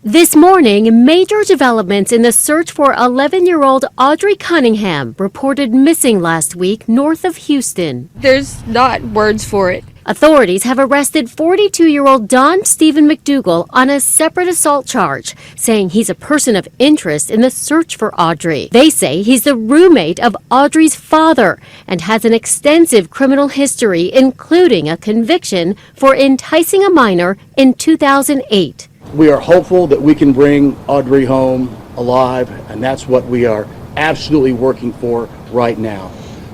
This morning, major developments in the search for 11-year-old Audrii Cunningham reported missing last week north of Houston. There's not words for it. Authorities have arrested 42-year-old Don Stephen McDougal on a separate assault charge, saying he's a person of interest in the search for Audrii. They say he's the roommate of Audrii's father and has an extensive criminal history, including a conviction for enticing a minor in 2008. We are hopeful that we can bring Audrii home alive, and that's what we are absolutely working for right now.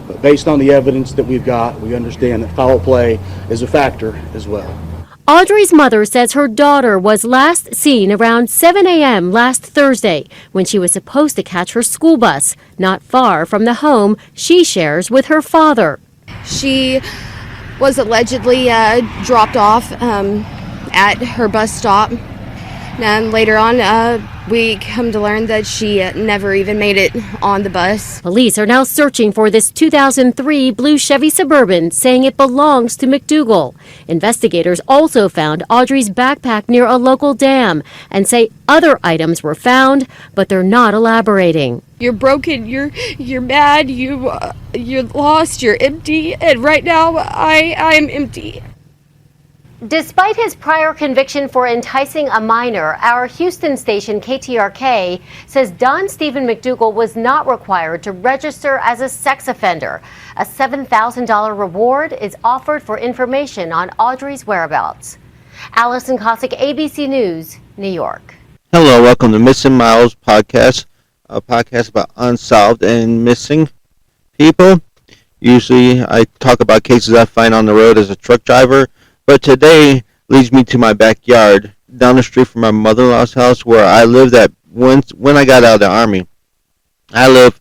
But based on the evidence that we've got, we understand that foul play is a factor as well. Audrii's mother says her daughter was last seen around 7 a.m. last Thursday when she was supposed to catch her school bus, not far from the home she shares with her father. She was allegedly dropped off at her bus stop. And later on, we come to learn that she never even made it on the bus. Police are now searching for this 2003 blue Chevy Suburban, saying it belongs to McDougal. Investigators also found Audrii's backpack near a local dam and say other items were found, but they're not elaborating. You're broken, you're mad, you're lost, you're empty, and right now I am empty. Despite his prior conviction for enticing a minor, our Houston station KTRK says Don Stephen McDougal was not required to register as a sex offender. A $7,000 reward is offered for information on Audrii's whereabouts. Allison Cossack, ABC News, New York. Hello, welcome to Missing Miles podcast, a podcast about unsolved and missing people. Usually I talk about cases I find on the road as a truck driver. But today leads me to my backyard, down the street from my mother-in-law's house, where I lived at when I got out of the Army. I live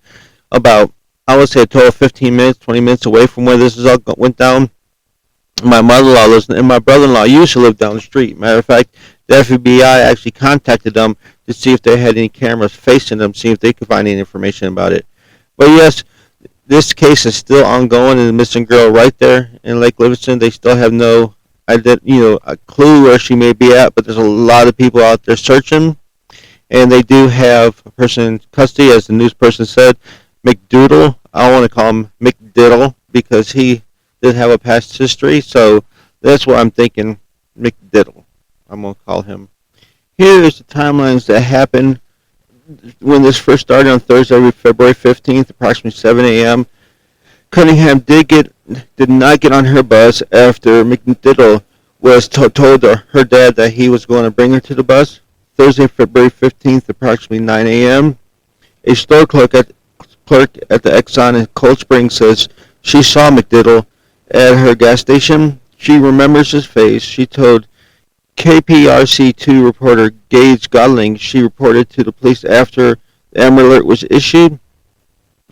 about, I would say, a total of 15 minutes, 20 minutes away from where this all went down. My mother-in-law lives, and my brother-in-law used to live down the street. Matter of fact, the FBI actually contacted them to see if they had any cameras facing them, see if they could find any information about it. But yes, this case is still ongoing, and the missing girl right there in Lake Livingston, they still have no a clue where she may be at, but there's a lot of people out there searching, and they do have a person in custody, as the news person said, McDougal. I want to call him McDiddle because he did have a past history, so that's what I'm thinking, McDiddle. I'm going to call him. Here is the timelines that happened when this first started on Thursday, February 15th, approximately 7 a.m. Cunningham did not get on her bus after McDiddle was told her dad that he was going to bring her to the bus. Thursday, February 15th, approximately 9 a.m. A store clerk at the Exxon in Cold Springs says she saw McDiddle at her gas station. She remembers his face. She told KPRC2 reporter Gage Godling she reported to the police after the Amber Alert was issued.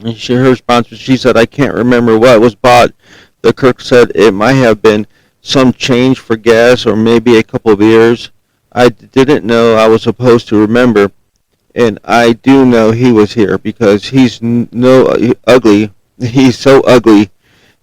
And her response was, she said, "I can't remember what was bought." The clerk said it might have been some change for gas or maybe a couple of beers. "I didn't know I was supposed to remember, and I do know he was here because he's ugly. He's so ugly.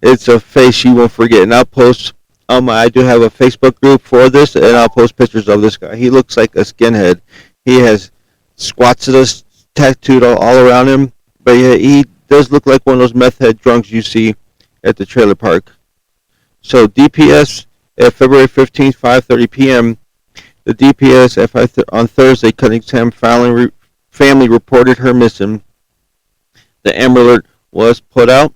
It's a face you won't forget." And I'll post, I do have a Facebook group for this, and I'll post pictures of this guy. He looks like a skinhead. He has Squatzidas tattooed all around him. But yeah, he does look like one of those meth head drunks you see at the trailer park. So DPS at February 15th, 5:30 p.m. The DPS on Thursday, Cunningham family reported her missing. The Amber Alert was put out.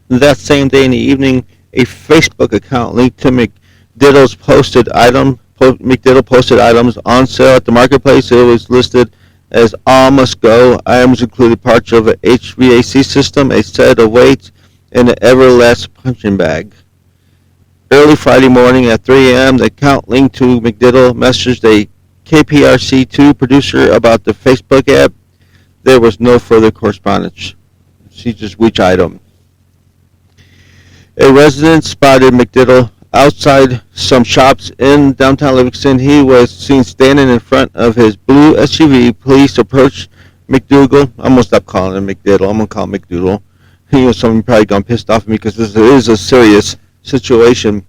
That same day in the evening, a Facebook account linked to McDiddle posted items on sale at the marketplace. It was listed as all must go. Items included parts of an HVAC system, a set of weights, and an Everlast punching bag. Early Friday morning at 3 a.m., the account linked to McDiddle messaged a KPRC2 producer about the Facebook app. There was no further correspondence. She just which item. A resident spotted McDiddle outside some shops in downtown Livingston. He was seen standing in front of his blue SUV. Police approached McDougal. I'm going to stop calling him McDiddle. I'm going to call him McDougal. Someone probably gone pissed off at me because this is a serious situation.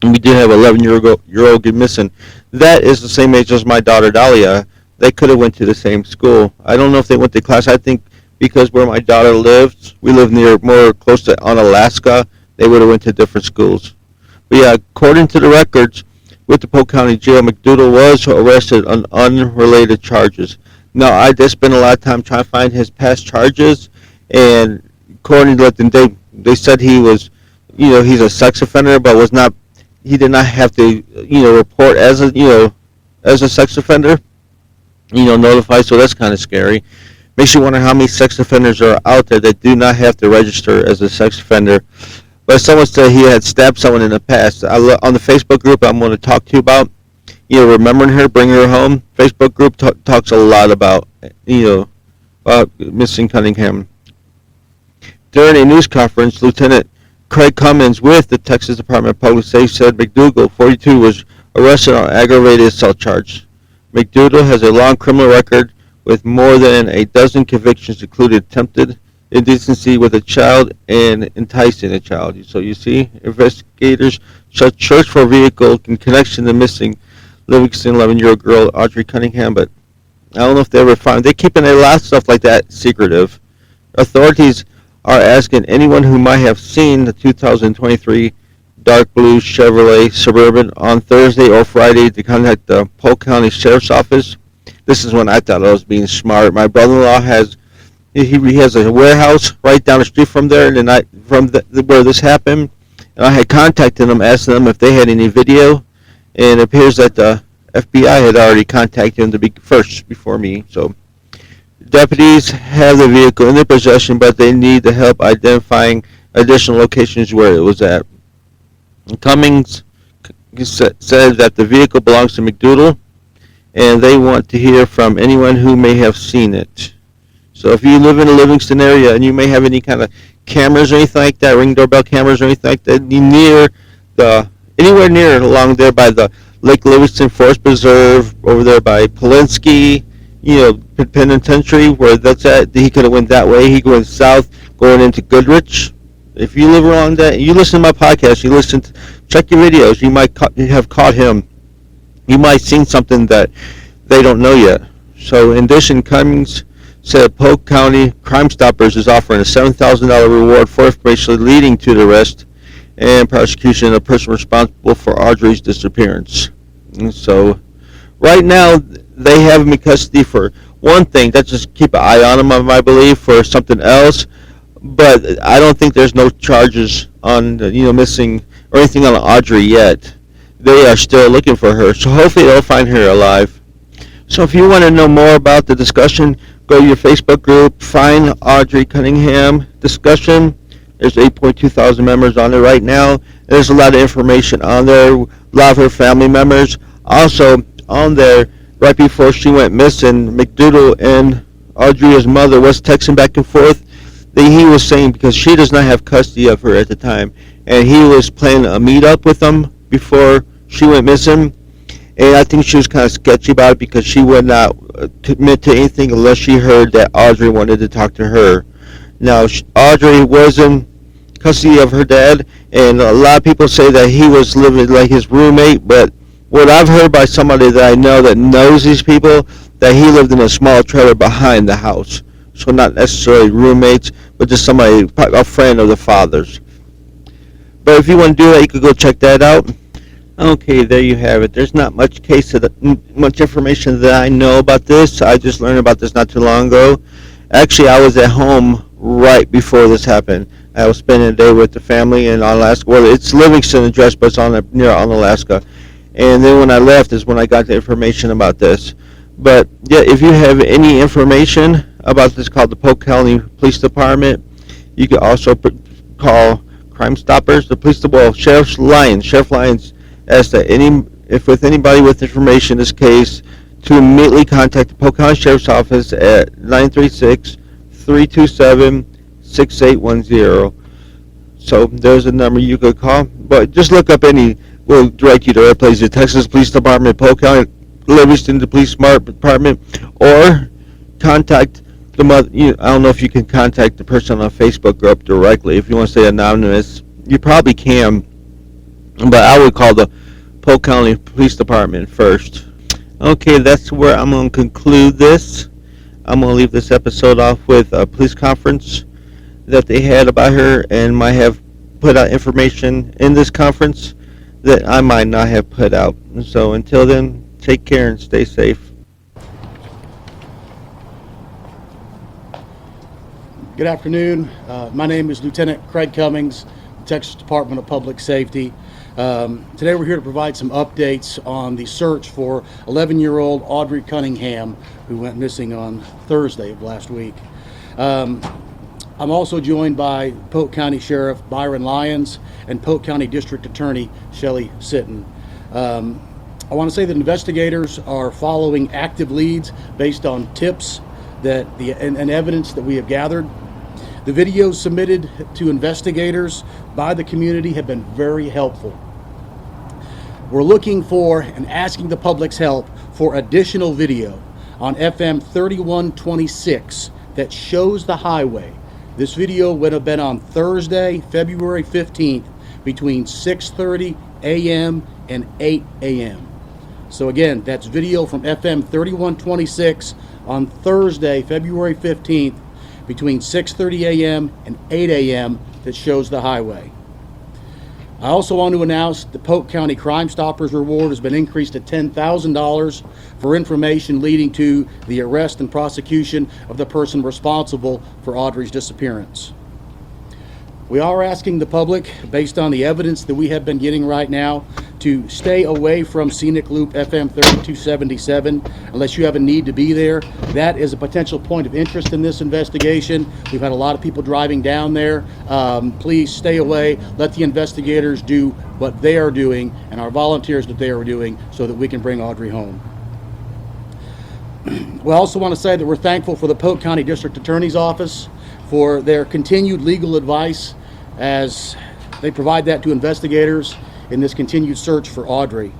And we did have an 11-year-old get missing. That is the same age as my daughter Dahlia. they could have went to the same school. I don't know if they went to class. I think because where my daughter lives, we live near more close to on Alaska, they would have went to different schools. But yeah, according to the records with the Polk County Jail, McDougal was arrested on unrelated charges. Now, I did spend a lot of time trying to find his past charges, and according to them, they said he was, he's a sex offender, but was not. He did not have to, report as a sex offender, notified. So that's kind of scary. Makes you wonder how many sex offenders are out there that do not have to register as a sex offender. But someone said he had stabbed someone in the past. On the Facebook group I'm going to talk to you about, remembering her, bringing her home. Facebook group talks a lot about, missing Cunningham. During a news conference, Lieutenant Craig Cummins with the Texas Department of Public Safety said McDougal, 42, was arrested on aggravated assault charge. McDougal has a long criminal record with more than a dozen convictions, including attempted indecency with a child and enticing a child. So you see, investigators searched for a vehicle in connection to missing Livingston 11-year-old girl Audrii Cunningham, but I don't know if they ever found. They're keeping a lot of stuff like that secretive. Authorities are asking anyone who might have seen the 2023 dark blue Chevrolet Suburban on Thursday or Friday to contact the Polk County Sheriff's Office. This is when I thought I was being smart. My brother-in-law has a warehouse right down the street from there, and where this happened, and I had contacted them, asking them if they had any video, and it appears that the FBI had already contacted them first before me. So deputies have the vehicle in their possession, but they need the help identifying additional locations where it was at. Cummings said that the vehicle belongs to McDougal, and they want to hear from anyone who may have seen it. So if you live in the Livingston area and you may have any kind of cameras or anything like that, ring doorbell cameras or anything like that, anywhere near along there by the Lake Livingston Forest Preserve, over there by Polinsky, Penitentiary, where that's at, he could have went that way. He went south, going into Goodrich. If you live along that, you listen to my podcast, check your videos, you might have caught him. You might have seen something that they don't know yet. So in addition, Cummings said Polk County Crime Stoppers is offering a $7,000 reward for information leading to the arrest and prosecution of the person responsible for Audrii's disappearance. And so right now, they have him in custody for one thing. That's just keep an eye on him, I believe, for something else. But I don't think there's no charges on, missing or anything on Audrii yet. They are still looking for her. So hopefully they'll find her alive. So if you want to know more about the discussion, go to your Facebook group, find Audrii Cunningham discussion. There's 8.2 thousand members on there right now. There's a lot of information on there. A lot of her family members. Also on there, right before she went missing, McDougal and Audrii's mother was texting back and forth. He was saying because she does not have custody of her at the time, and he was planning a meet-up with them before she went missing. And I think she was kind of sketchy about it because she would not commit to anything unless she heard that Audrii wanted to talk to her. Now, Audrii was in custody of her dad, and a lot of people say that he was living like his roommate, but what I've heard by somebody that I know that knows these people, that he lived in a small trailer behind the house. So not necessarily roommates, but just somebody, a friend of the father's. But if you want to do that, you could go check that out. Okay, there you have it. There's not much much information that I know about this. I just learned about this not too long ago. Actually, I was at home right before this happened. I was spending a day with the family in Alaska. Well, it's Livingston address, but it's near Alaska. And then when I left is when I got the information about this. But yeah, if you have any information about this, called the Polk County Police Department, you can also call Crime Stoppers, the police, Sheriff Lyons asked that if anybody with information in this case, to immediately contact the Polk County Sheriff's Office at 936-327-6810. So there's a number you could call, but just look up we'll direct you to the right place, the Texas Police Department, Polk County, Livingston, the Police Department, or contact the mother. I don't know if you can contact the person on Facebook group directly. If you want to stay anonymous, you probably can, but I would call the Polk County Police Department first. Okay, that's where I'm going to conclude this. I'm going to leave this episode off with a police conference that they had about her and might have put out information in this conference that I might not have put out. So until then, take care and stay safe. Good afternoon. My name is Lieutenant Craig Cummings, Texas Department of Public Safety. Today we're here to provide some updates on the search for 11-year-old Audrii Cunningham, who went missing on Thursday of last week. I'm also joined by Polk County Sheriff Byron Lyons and Polk County District Attorney Shelley Sitton. I want to say that investigators are following active leads based on tips and evidence that we have gathered. The videos submitted to investigators by the community have been very helpful. We're looking for and asking the public's help for additional video on FM 3126 that shows the highway. This video would have been on Thursday, February 15th, between 6:30 a.m. and 8 a.m. So again, that's video from FM 3126 on Thursday, February 15th, between 6:30 a.m. and 8 a.m. that shows the highway. I also want to announce the Polk County Crime Stoppers reward has been increased to $10,000 for information leading to the arrest and prosecution of the person responsible for Audrii's disappearance. We are asking the public, based on the evidence that we have been getting right now, to stay away from Scenic Loop FM 3277 unless you have a need to be there. That is a potential point of interest in this investigation. We've had a lot of people driving down there. Please stay away. Let the investigators do what they are doing and our volunteers that they are doing so that we can bring Audrii home. We also want to say that we're thankful for the Polk County District Attorney's Office for their continued legal advice as they provide that to investigators in this continued search for Audrii.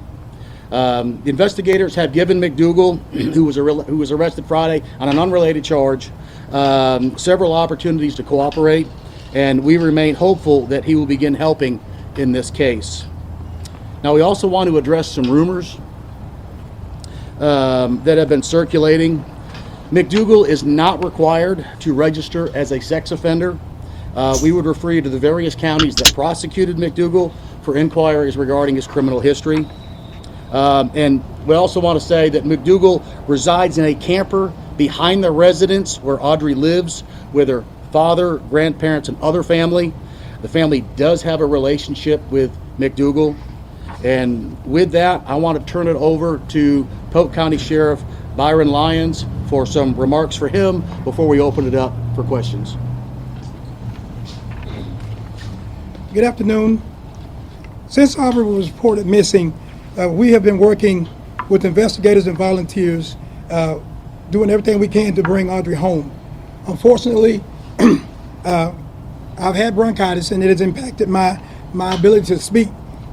The investigators have given McDougal, who was arrested Friday on an unrelated charge, several opportunities to cooperate, and we remain hopeful that he will begin helping in this case. Now, we also want to address some rumors that have been circulating. McDougal is not required to register as a sex offender. We would refer you to the various counties that prosecuted McDougal for inquiries regarding his criminal history. And we also want to say that McDougal resides in a camper behind the residence where Audrii lives with her father, grandparents, and other family. The family does have a relationship with McDougal. And with that, I want to turn it over to Polk County Sheriff Byron Lyons for some remarks for him before we open it up for questions. Good afternoon. Since Audrii was reported missing, we have been working with investigators and volunteers, doing everything we can to bring Audrii home. Unfortunately, I've had bronchitis and it has impacted my ability to speak.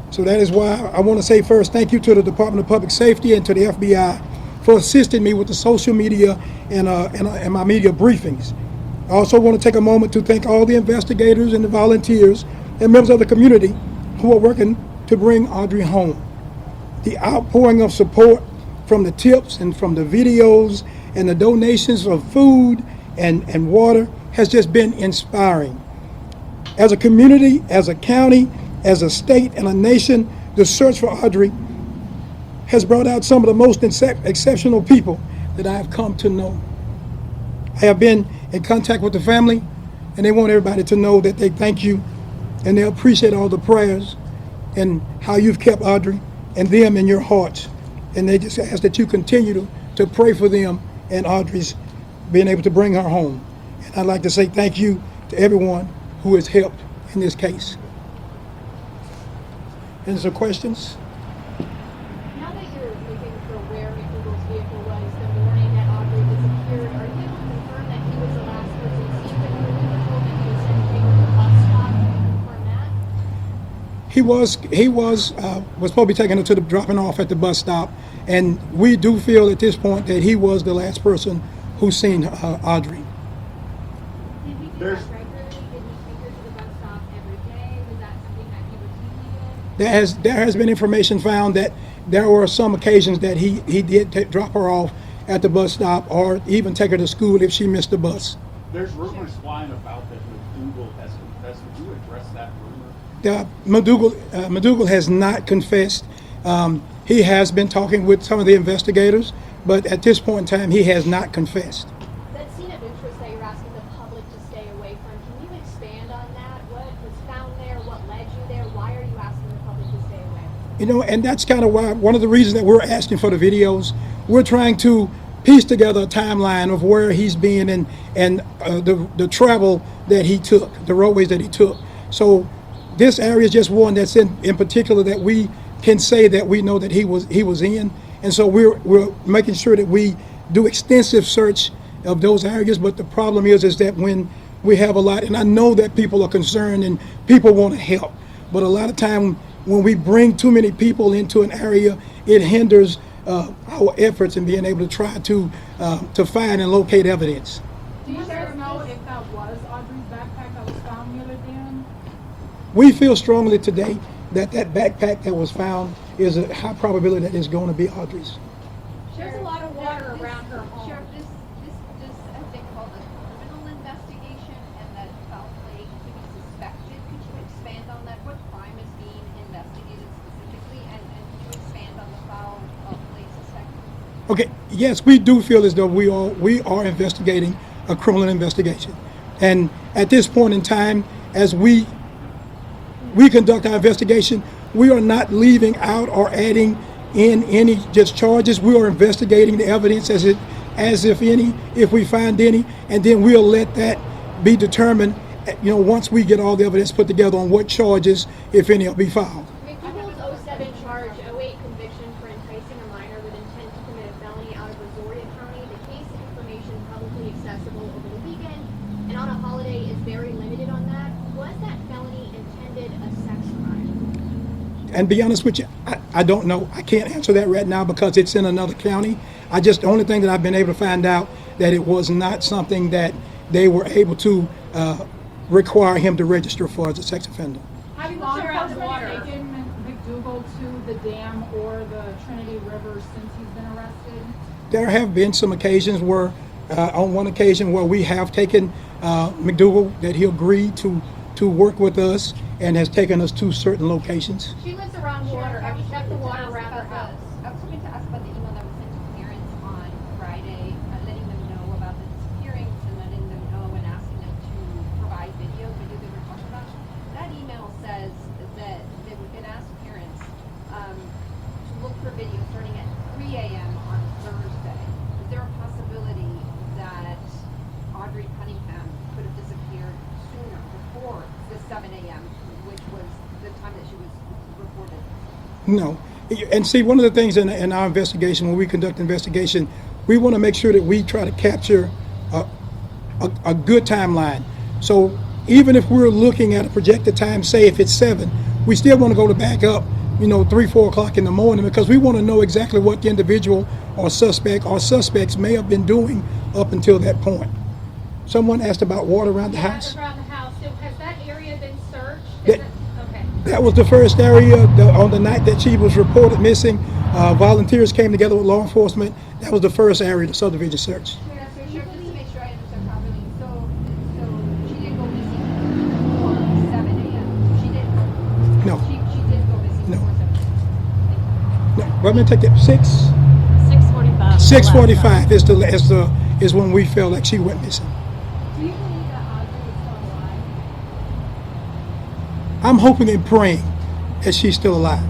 So that is why I want to say first thank you to the Department of Public Safety and to the FBI for assisting me with the social media and my media briefings. I also want to take a moment to thank all the investigators and the volunteers and members of the community who are working to bring Audrii home. The outpouring of support from the tips and from the videos and the donations of food and water has just been inspiring. As a community, as a county, as a state and a nation, the search for Audrii has brought out some of the most exceptional people that I have come to know. I have been in contact with the family, and they want everybody to know that they thank you and they appreciate all the prayers and how you've kept Audrii and them in your hearts. And they just ask that you continue to pray for them and Audrii's being able to bring her home. And I'd like to say thank you to everyone who has helped in this case. Any other questions? Now that you're looking for where McDougal's vehicle was the morning that Audrii disappeared, are you able to confirm that he was the last person seen with her vehicle, that he was sent to the bus stop? Can you confirm that? He was supposed to be taking her to the dropping off at the bus stop, and we do feel at this point that he was the last person who seen Audrii. Did he do that regularly? Did he take her to the bus stop every day? Was that something that he routinely did? There has been information found that there were some occasions that he did drop her off at the bus stop or even take her to school if she missed the bus. There's rumors flying about that McDougal has confessed. Would you address that rumor? McDougal has not confessed. He has been talking with some of the investigators, but at this point in time, he has not confessed. That scene of interest that you're asking the public to stay away from, can you expand on that? What was found there? What led you there? Why are you asking the public to stay away? You know, and that's kind of why one of the reasons that we're asking for the videos. We're trying to piece together a timeline of where he's been and the travel that he took, the roadways that he took. So this area is just one that's in particular that we can say that we know that he was in, and so we're making sure that we do extensive search of those areas. But the problem is that when we have a lot, and I know that people are concerned and people want to help, but a lot of time when we bring too many people into an area, it hinders our efforts in being able to try to find and locate evidence. Do you guys know if that was Audrey's backpack that was found the other day? We feel strongly today that backpack that was found is a high probability that it's going to be Audrey's. There's a lot of water around her home. Sheriff, this has been called a criminal investigation and that foul play to be suspected. Could you expand on that? What crime is being investigated specifically? And could you expand on the foul play suspected? Okay, yes, we do feel as though we are investigating a criminal investigation. And at this point in time, as we conduct our investigation, we are not leaving out or adding in any just charges. We are investigating the evidence as if we find any, and then we'll let that be determined, once we get all the evidence put together on what charges, if any, will be filed. McDougal's 07 charge, 08 conviction for enticing a minor with intent to commit a felony out of Audrii County. The case information publicly accessible over the weekend and on a holiday is very limited on that. Was that felony intended a sex crime? And be honest with you, I don't know. I can't answer that right now because it's in another county. The only thing that I've been able to find out that it was not something that they were able to require him to register for as a sex offender. Have you taken McDougal to the dam or the Trinity River since he's been arrested? There have been some occasions where, on one occasion where we have taken McDougal, that he agreed to work with us and has taken us to certain locations. She lives around water. Have you checked the water around her house? I was going to ask about the email that was sent to parents on Friday, letting them know about the disappearance and letting them know and asking them to provide video they were talking about. That email says that they would ask parents to look for video starting at 3 a.m. on Thursday. Is there a possibility that Audrii Cunningham could have disappeared sooner, before the 7 a.m., which was the time that she was reported? No. And see, one of the things in our investigation, when we conduct investigation, we want to make sure that we try to capture a good timeline. So even if we're looking at a projected time, say if it's 7, we still want to go to back up, 3, 4 o'clock in the morning, because we want to know exactly what the individual or suspects may have been doing up until that point. Someone asked about water around the house. Around the house. So has that area been searched? That- Okay. That was the first area on the night that she was reported missing. Volunteers came together with law enforcement. That was the first area the subdivision searched. Yeah, so Sheriff, just to make sure I understand properly, so she didn't go missing before 7 a.m. She didn't. No. She did go missing No. before 7 a.m. No, let me take that. 6:45. 6:45 is when we felt like she went missing. Do you believe that Audrey is still alive? I'm hoping and praying that she's still alive.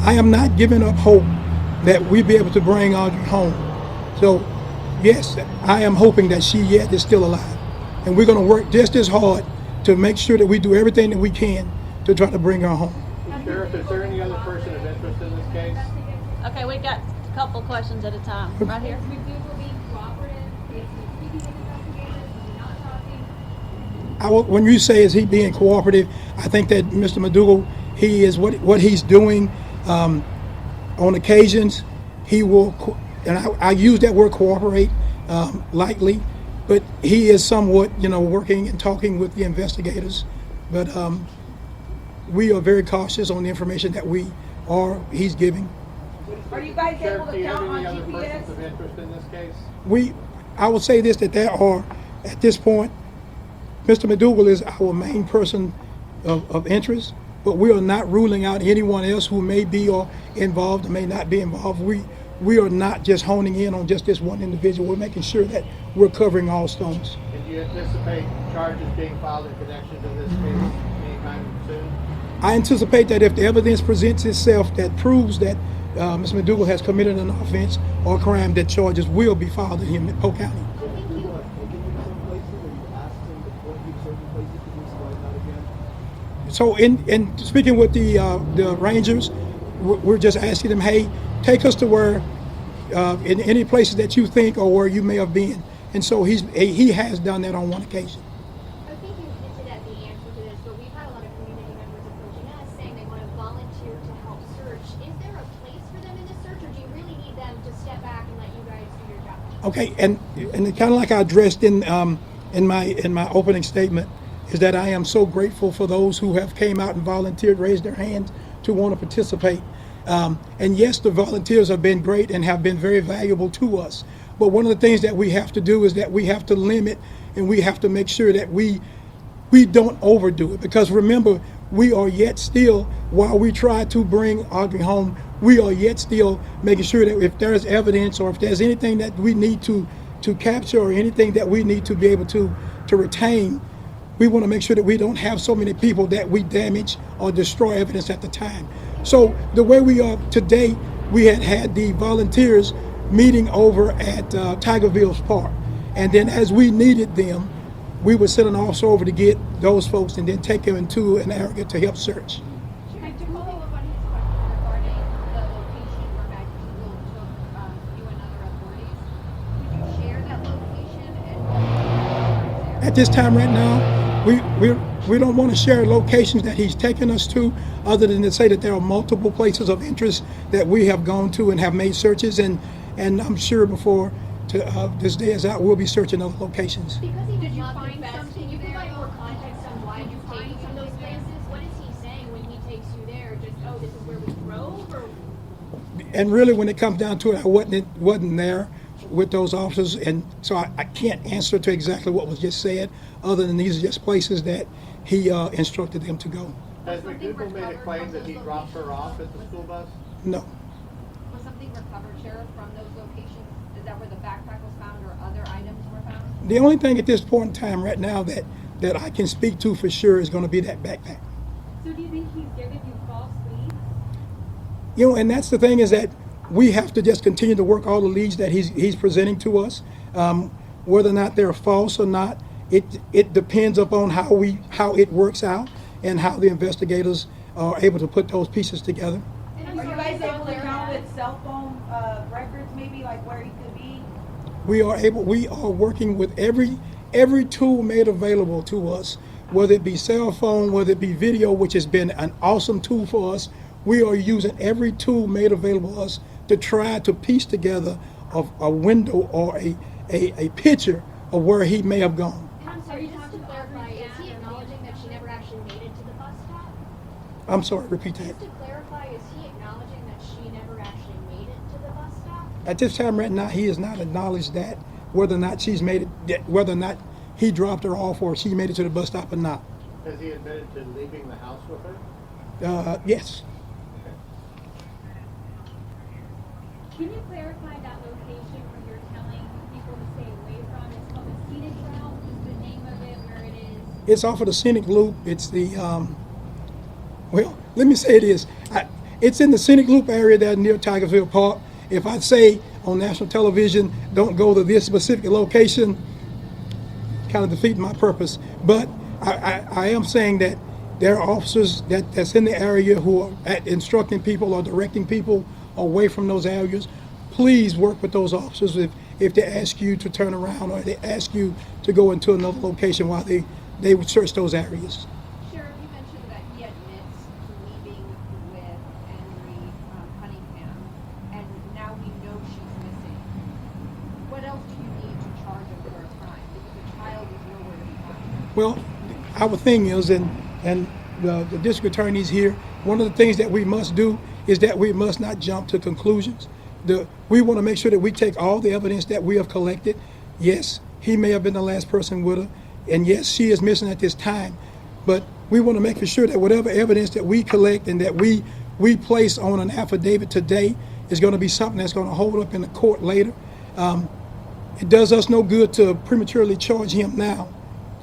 I am not giving up hope that we'll be able to bring Audrey home. So, yes, I am hoping that she yet is still alive. And we're going to work just as hard to make sure that we do everything that we can to try to bring her home. Sheriff, is there any other person of interest in this case? Okay, we got a couple questions at a time. Right here. Is McDougal being cooperative? Is he speaking with investigators? Is he not talking? When you say is he being cooperative, I think that Mr. McDougal, he is what he's doing on occasions. He will, and I use that word cooperate lightly, but he is somewhat, working and talking with the investigators. But we are very cautious on the information that he's giving. What is Are you guys Sheriff, able do to you have count on any other persons GPS? of interest in this case? I will say this, that there are, at this point, Mr. McDougal is our main person of interest, but we are not ruling out anyone else who may be or involved or may not be involved. We are not just honing in on just this one individual. We're making sure that we're covering all stones. And do you anticipate charges being filed in connection to this case anytime soon? I anticipate that if the evidence presents itself that proves that Mr. McDougal has committed an offense or crime, that charges will be filed in him in Polk County. So in speaking with the Rangers, we're just asking them, hey, take us to where, in any places that you think or where you may have been. And so he has done that on one occasion. I think you hinted at the answer to this, but we've had a lot of community members approaching us saying they want to volunteer to help search. Is there a place for them in this search, or do you really need them to step back and let you guys do your job? Okay, and kind of like I addressed in my opening statement, is that I am so grateful for those who have came out and volunteered, raised their hands to want to participate. And yes, the volunteers have been great and have been very valuable to us. But one of the things that we have to do is that we have to limit and we have to make sure that we don't overdo it. Because remember, we are yet still, while we try to bring Audrii home, we are yet still making sure that if there's evidence or if there's anything that we need to capture or anything that we need to be able to retain, we want to make sure that we don't have so many people that we damage or destroy evidence at the time. So the way we are today, we had the volunteers meeting over at Tigerville's Park. And then as we needed them, we would send an officer over to get those folks and then take them into an area to help search. To follow up on his question regarding the location where McDougal took you and other authorities, could you share that location and At this time right now, we don't want to share locations that he's taken us to, other than to say that there are multiple places of interest that we have gone to and have made searches, and I'm sure before this day is out, we'll be searching other locations. Because he Did did you not find confess, something can you there? provide more context on why you find some of those places? What is he saying when he takes you there? Just, oh, this is where we drove, or? And really, when it comes down to it, I wasn't there with those officers, and so I can't answer to exactly what was just said, other than these are just places that he instructed them to go. Has McDougal made a claim that he dropped her off at the school bus? No. was something recovered, Sheriff, from those locations? Is that where the backpack was found or other items were found? The only thing at this point in time right now that I can speak to for sure is going to be that backpack. So do you think he's given you false leads? You know, and that's the thing, is that we have to just continue to work all the leads that he's presenting to us. Whether or not they're false or not, it depends upon how it works out and how the investigators are able to put those pieces together. Are you guys able to count with cell phone records, maybe, like where he could be? We are working with every tool made available to us, whether it be cell phone, whether it be video, which has been an awesome tool for us. We are using every tool made available to us to try to piece together a window or a picture of where he may have gone. And I'm sorry, just to clarify, is he acknowledging that she never actually made it to the bus stop? I'm sorry, repeat that. Just to clarify, is he acknowledging that she never actually made it to the bus stop? At this time right now, he has not acknowledged that, whether or not she's made it, whether or not he dropped her off or she made it to the bus stop or not. Has he admitted to leaving the house with her? Yes. Can you clarify that location where you're telling people to stay away from? It's called the Scenic Route, is the name of it, where it is? It's off of the Scenic Loop. It's the, well, let me say this. It's in the Scenic Loop area there near Tigerville Park. If I say on national television, don't go to this specific location, kind of defeat my purpose. But I am saying that there are officers that's in the area who are instructing people or directing people away from those areas. Please work with those officers if they ask you to turn around or they ask you to go into another location while they would search those areas. Sheriff, you mentioned that he admits to leaving with Audrii Cunningham, and now we know she's missing. What else do you need to charge him for a crime? Because the child is nowhere to be found. Well, our thing is, and the district attorney's here, one of the things that we must do is that we must not jump to conclusions. We want to make sure that we take all the evidence that we have collected. Yes, he may have been the last person with her, and yes, she is missing at this time. But we want to make for sure that whatever evidence that we collect and that we place on an affidavit today is going to be something that's going to hold up in the court later. It does us no good to prematurely charge him now,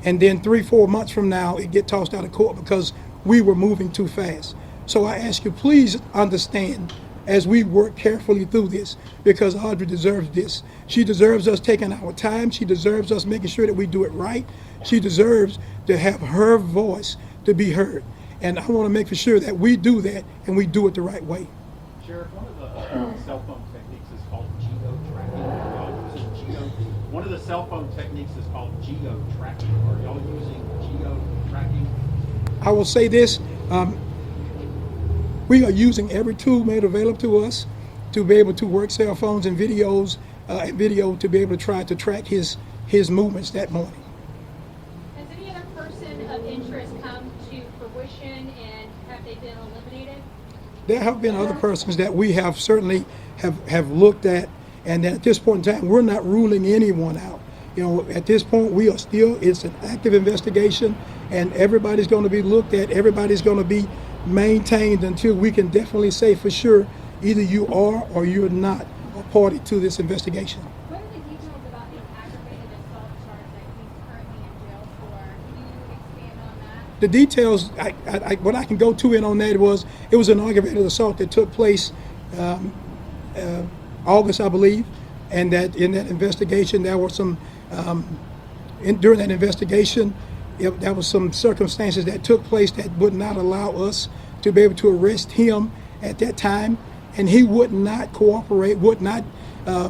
and then 3-4 months from now it get tossed out of court because we were moving too fast. So I ask you, please understand as we work carefully through this, because Audrii deserves this. She deserves us taking our time. She deserves us making sure that we do it right. She deserves to have her voice to be heard. And I want to make for sure that we do that and we do it the right way. Sheriff, one of the cell phone techniques is called geo-tracking. Are y'all using one of the cell phone techniques is called geo-tracking. Are y'all using geo-tracking? I will say this. We are using every tool made available to us to be able to work cell phones and videos and video to be able to try to track his movements that morning. Has any other person of interest come to fruition, and have they been eliminated? There have been other persons that we have certainly have looked at, and at this point in time, we're not ruling anyone out. You know, at this point, it's an active investigation, and everybody's going to be looked at. Everybody's going to be maintained until we can definitely say for sure either you are or you're not a party to this investigation. What are the details about the aggravated assault charge that he's currently in jail for? Can you expand on that? The details, what I can go to in on that was, it was an aggravated assault that took place August, I believe, and that in that investigation there were some, during that investigation, there was some circumstances that took place that would not allow us to be able to arrest him at that time, and he would not cooperate, would not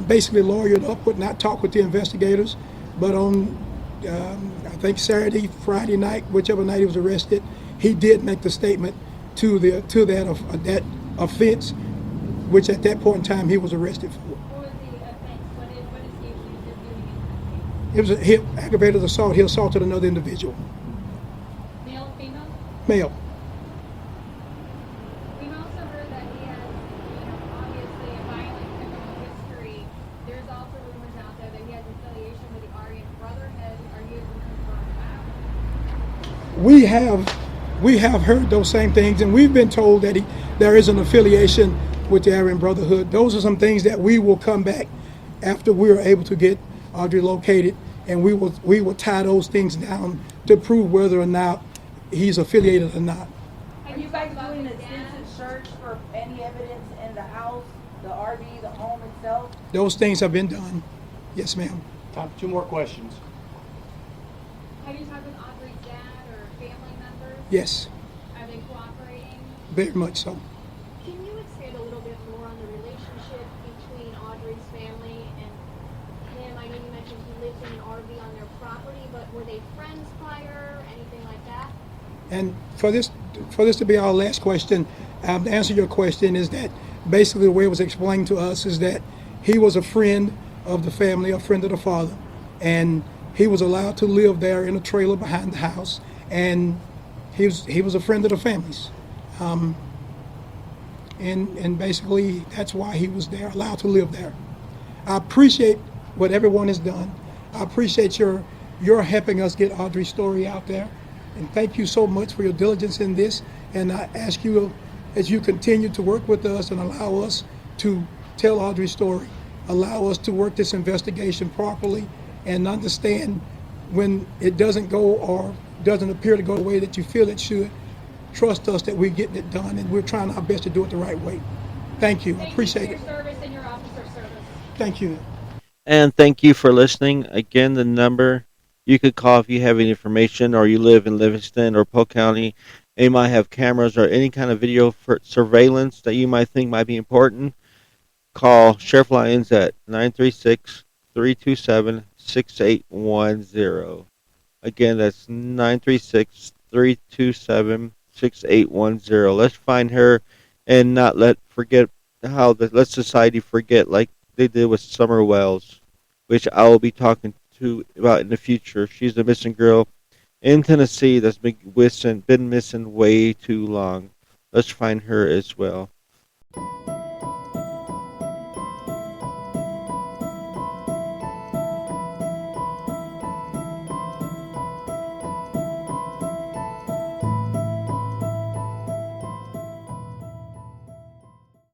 basically lawyer it up, would not talk with the investigators. But on I think Saturday, Friday night, whichever night he was arrested, he did make the statement to that offense, which at that point in time he was arrested for. What was the offense? What is he accused of doing in that case? It was a aggravated assault. He assaulted another individual. Male, female? Male. We've also heard that he has, obviously a violent criminal history. There's also rumors out there that he has affiliation with the Aryan Brotherhood. Are you able to confirm that? We have heard those same things, and we've been told that there is an affiliation with the Aryan Brotherhood. Those are some things that we will come back after we are able to get Audrii located, and we will tie those things down to prove whether or not he's affiliated or not. Are you guys doing an extensive search for any evidence in the house, the RV, the home itself? Those things have been done. Yes, ma'am. Time for 2 more questions. Have you talked with Audrii's dad or family members? Yes, Are they cooperating? very much so. Can you expand a little bit more on the relationship between Audrii's family and him? I know you mentioned he lives in an RV on their property, but were they friends prior, anything like that? And for this to be our last question, to answer your question is that basically the way it was explained to us is that he was a friend of the family, a friend of the father, and he was allowed to live there in a trailer behind the house, and he was a friend of the family's. And basically that's why he was there, allowed to live there. I appreciate what everyone has done. I appreciate your helping us get Audrii's story out there. And thank you so much for your diligence in this. And I ask you, as you continue to work with us and allow us to tell Audrii's story, allow us to work this investigation properly and understand when it doesn't go or doesn't appear to go the way that you feel it should, trust us that we're getting it done and we're trying our best to do it the right way. Thank you. I appreciate Thank it. you for your service and your officer service. Thank you. And thank you for listening. Again, the number you could call if you have any information or you live in Livingston or Polk County and you might have cameras or any kind of video for surveillance that you might think might be important. Call Sheriff Lyons at 936-327-6810. Again, that's 936-327-6810. Let's find her and not let society forget like they did with Summer Wells, which I will be talking to about in the future. She's a missing girl in Tennessee that's been missing way too long. Let's find her as well.